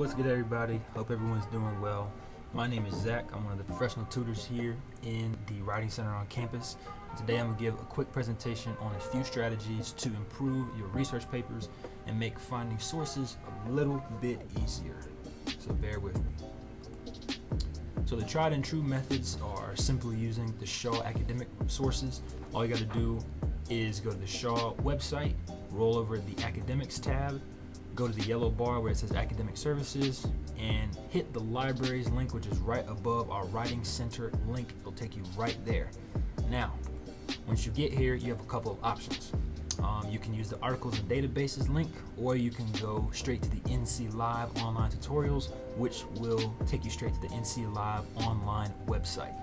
What's good, everybody? Hope everyone's doing well. My name is Zach. I'm one of the professional tutors here in the Writing Center on campus. Today I'm going to give a quick presentation on a few strategies to improve your research papers and make finding sources a little bit easier. So bear with me. So the tried and true methods are simply using the Shaw academic sources. All you got to do is go to the Shaw website, roll over the academics tab, go to the yellow bar where it says academic services, and hit the libraries link, which is right above our writing center link. It'll take you right there. Now, once you get here, you have a couple of options. You can use the articles and databases link, or you can go straight to the NC Live online tutorials, which will take you straight to the NC Live online website.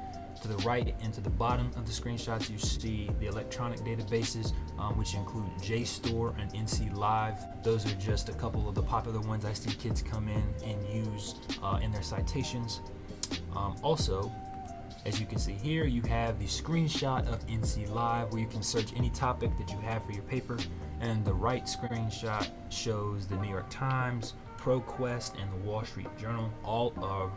To the right and to the bottom of the screenshots, you see the electronic databases, which include JSTOR and NC Live. Those are just a couple of the popular ones I see kids come in and use in their citations. Also, as you can see here, you have the screenshot of NC Live where you can search any topic that you have for your paper, and the right screenshot shows the New York Times, ProQuest, and the Wall Street Journal, all of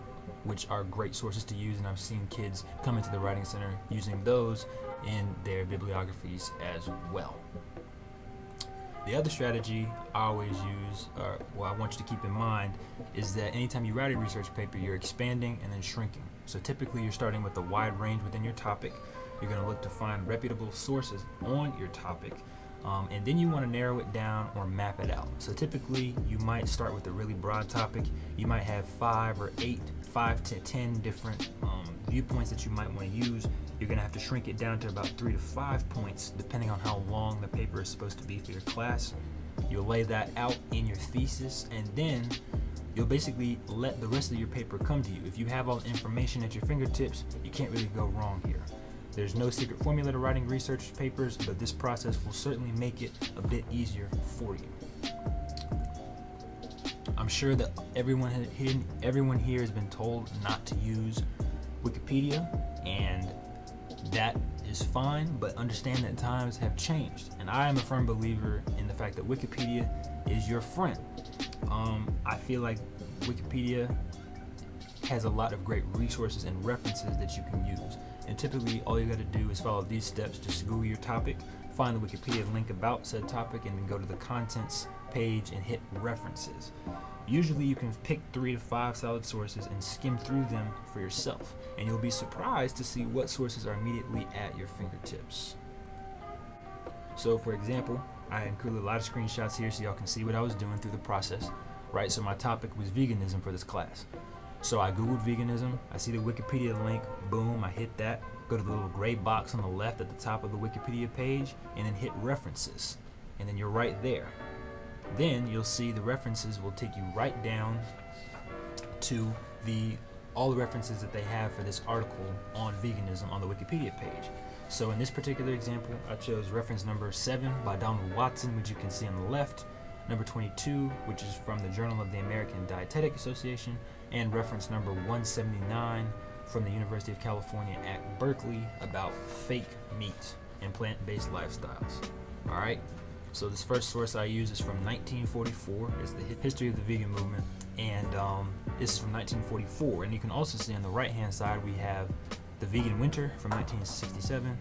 which are great sources to use, and I've seen kids come into the Writing Center using those in their bibliographies as well. The other strategy I always use, or I want you to keep in mind, is that anytime you write a research paper, you're expanding and then shrinking. So typically you're starting with a wide range within your topic. You're going to look to find reputable sources on your topic, and then you want to narrow it down or map it out. So typically you might start with a really broad topic. You might have 5 to 10 different viewpoints that you might want to use. You're going to have to shrink it down to about 3 to 5 points depending on how long the paper is supposed to be for your class. You'll lay that out in your thesis, and then you'll basically let the rest of your paper come to you. If you have all the information at your fingertips, you can't really go wrong here. There's no secret formula to writing research papers, but this process will certainly make it a bit easier for you. I'm sure that everyone here has been told not to use Wikipedia, and that is fine, but understand that times have changed, and I am a firm believer in the fact that Wikipedia is your friend. I feel like Wikipedia has a lot of great resources and references that you can use, and typically all you got to do is follow these steps. Just Google your topic, find the Wikipedia link about said topic, and then go to the contents page and hit references. Usually you can pick 3 to 5 solid sources and skim through them for yourself, and you'll be surprised to see what sources are immediately at your fingertips. So for example, I included a lot of screenshots here so y'all can see what I was doing through the process, right? So my topic was veganism for this class. So I Googled veganism, I see the Wikipedia link, boom, I hit that, go to the little gray box on the left at the top of the Wikipedia page, and then hit references, and then you're right there. Then you'll see the references will take you right down to all the references that they have for this article on veganism on the Wikipedia page. So in this particular example, I chose reference number 7 by Donald Watson, which you can see on the left, number 22, which is from the Journal of the American Dietetic Association, and reference number 179 from the University of California at Berkeley about fake meat and plant-based lifestyles. All right. So this first source I use is from 1944. It's the history of the vegan movement, and this is from 1944. And you can also see on the right-hand side we have the Vegan Winter from 1967,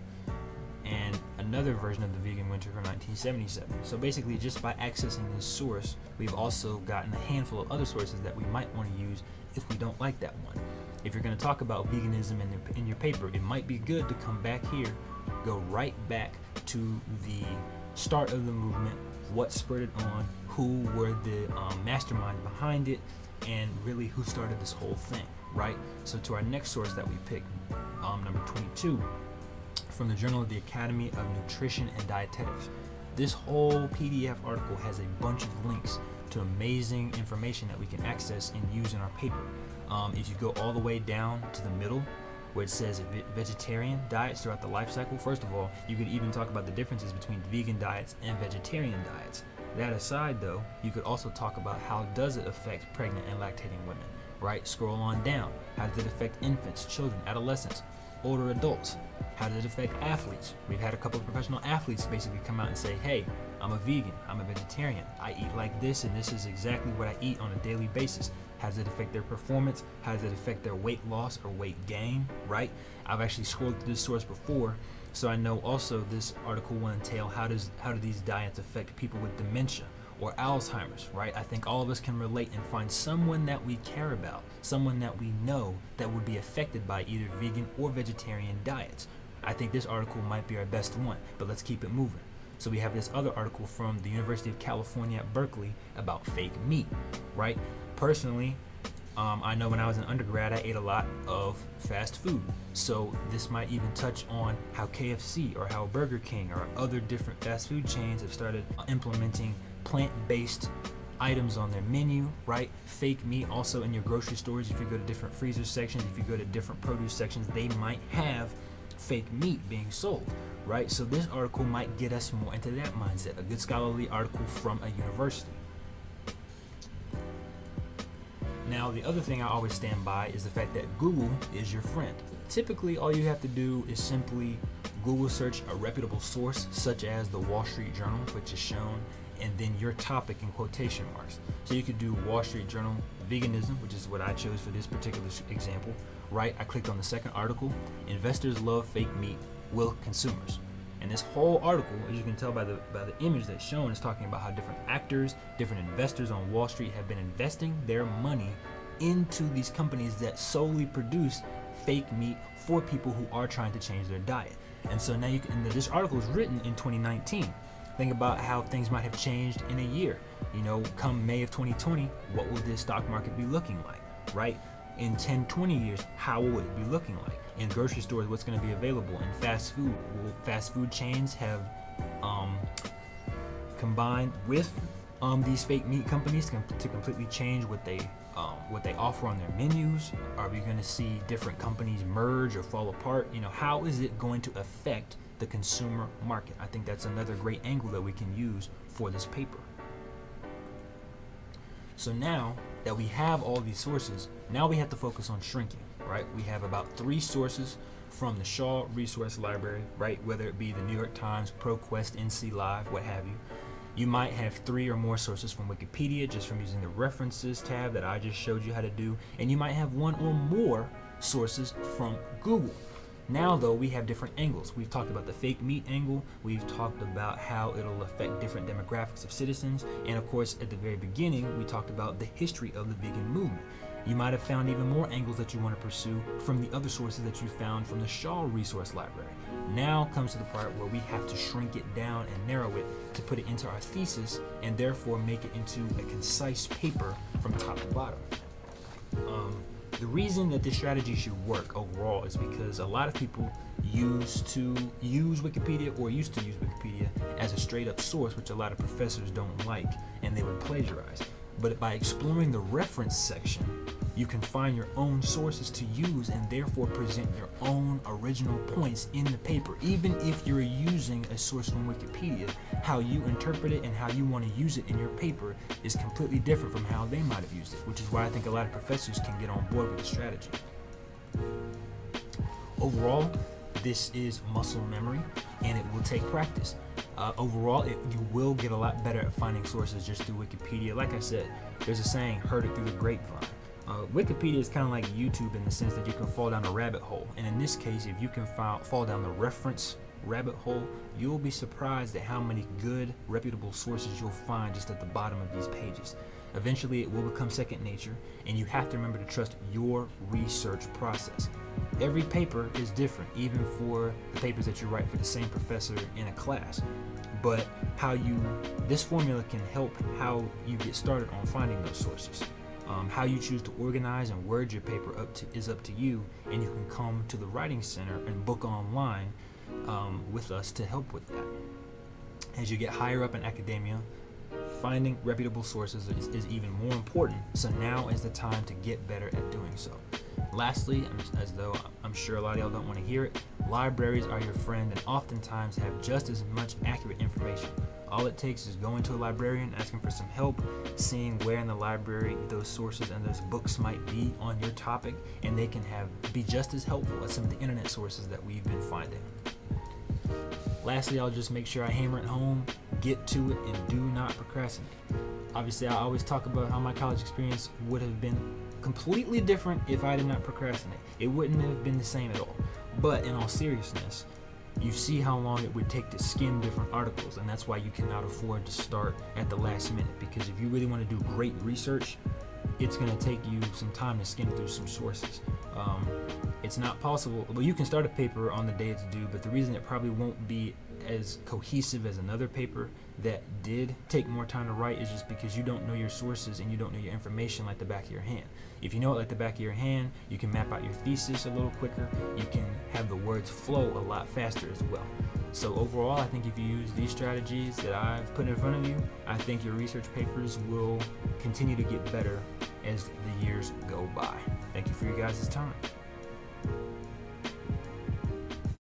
and another version of the Vegan Winter from 1977. So basically, just by accessing this source, we've also gotten a handful of other sources that we might want to use if we don't like that one. If you're going to talk about veganism in your paper, it might be good to come back here, go right back to the start of the movement, what spurred it on, who were the mastermind behind it, and really who started this whole thing, right? So to our next source that we picked, number 22, from the Journal of the Academy of Nutrition and Dietetics. This whole PDF article has a bunch of links to amazing information that we can access and use in our paper. If you go all the way down to the middle, where it says vegetarian diets throughout the life cycle. First of all, you could even talk about the differences between vegan diets and vegetarian diets. That aside though, you could also talk about how does it affect pregnant and lactating women, right? Scroll on down. How does it affect infants, children, adolescents, older adults? How does it affect athletes? We've had a couple of professional athletes basically come out and say, hey, I'm a vegan, I'm a vegetarian, I eat like this, and this is exactly what I eat on a daily basis. How does it affect their performance? How does it affect their weight loss or weight gain, right? I've actually scrolled through this source before, so I know also this article will entail how do these diets affect people with dementia or Alzheimer's, right? I think all of us can relate and find someone that we care about, someone that we know that would be affected by either vegan or vegetarian diets. I think this article might be our best one, but let's keep it moving. So we have this other article from the University of California at Berkeley about fake meat, right? Personally, I know when I was an undergrad, I ate a lot of fast food. So this might even touch on how KFC or how Burger King or other different fast food chains have started implementing plant-based items on their menu, right? Fake meat also in your grocery stores. If you go to different freezer sections, if you go to different produce sections, they might have fake meat being sold, right? So this article might get us more into that mindset. A good scholarly article from a university. Now, the other thing I always stand by is the fact that Google is your friend. Typically, all you have to do is simply Google search a reputable source, such as the Wall Street Journal, which is shown, and then your topic in quotation marks. So you could do Wall Street Journal veganism, which is what I chose for this particular example, right? I clicked on the second article, investors love fake meat, will consumers? And this whole article, as you can tell by the image that's shown, is talking about how different actors, different investors on Wall Street have been investing their money into these companies that solely produce fake meat for people who are trying to change their diet. And so now this article is written in 2019. Think about how things might have changed in a year. You know, come May of 2020, what will this stock market be looking like, right? In 10, 20 years, how will it be looking like? In grocery stores, what's going to be available? In fast food, will fast food chains have combined with these fake meat companies to completely change what they offer on their menus? Are we going to see different companies merge or fall apart? You know, how is it going to affect the consumer market? I think that's another great angle that we can use for this paper. So now that we have all these sources, now we have to focus on shrinking, right? We have about 3 sources from the Shaw Resource Library, right? Whether it be the New York Times, ProQuest, NC Live, what have you. You might have 3 or more sources from Wikipedia, just from using the references tab that I just showed you how to do. And you might have 1 or more sources from Google. Now, though, we have different angles. We've talked about the fake meat angle. We've talked about how it'll affect different demographics of citizens. And of course, at the very beginning, we talked about the history of the vegan movement. You might have found even more angles that you want to pursue from the other sources that you found from the Shaw Resource Library. Now comes to the part where we have to shrink it down and narrow it to put it into our thesis and therefore make it into a concise paper from top to bottom. The reason that this strategy should work overall is because a lot of people used to use Wikipedia as a straight up source, which a lot of professors don't like, and they would plagiarize. But by exploring the reference section, you can find your own sources to use and therefore present your own original points in the paper. Even if you're using a source from Wikipedia, how you interpret it and how you want to use it in your paper is completely different from how they might have used it, which is why I think a lot of professors can get on board with the strategy. Overall, this is muscle memory, and it will take practice. Overall, you will get a lot better at finding sources just through Wikipedia. Like I said, there's a saying, heard it through the grapevine. Wikipedia is kind of like YouTube in the sense that you can fall down a rabbit hole. And in this case, if you can fall down the reference rabbit hole, you'll be surprised at how many good, reputable sources you'll find just at the bottom of these pages. Eventually, it will become second nature, and you have to remember to trust your research process. Every paper is different, even for the papers that you write for the same professor in a class. But this formula can help how you get started on finding those sources. How you choose to organize and word your paper is up to you, and you can come to the Writing Center and book online with us to help with that. As you get higher up in academia, finding reputable sources is even more important, so now is the time to get better at doing so. Lastly, as though I'm sure a lot of y'all don't want to hear it, libraries are your friend and oftentimes have just as much accurate information. All it takes is going to a librarian, asking for some help, seeing where in the library those sources and those books might be on your topic, and they can be just as helpful as some of the internet sources that we've been finding. Lastly, I'll just make sure I hammer it home. get to it and do not procrastinate. Obviously, I always talk about how my college experience would have been completely different if I did not procrastinate. It wouldn't have been the same at all. But in all seriousness, you see how long it would take to skim different articles, and that's why you cannot afford to start at the last minute, because if you really want to do great research, it's going to take you some time to skim through some sources. It's not possible. Well, you can start a paper on the day it's due, but the reason it probably won't be as cohesive as another paper that did take more time to write is just because you don't know your sources and you don't know your information like the back of your hand. If you know it like the back of your hand, you can map out your thesis a little quicker. You can have the words flow a lot faster as well. So overall, I think if you use these strategies that I've put in front of you, I think your research papers will continue to get better as the years go by. Thank you for your guys' time.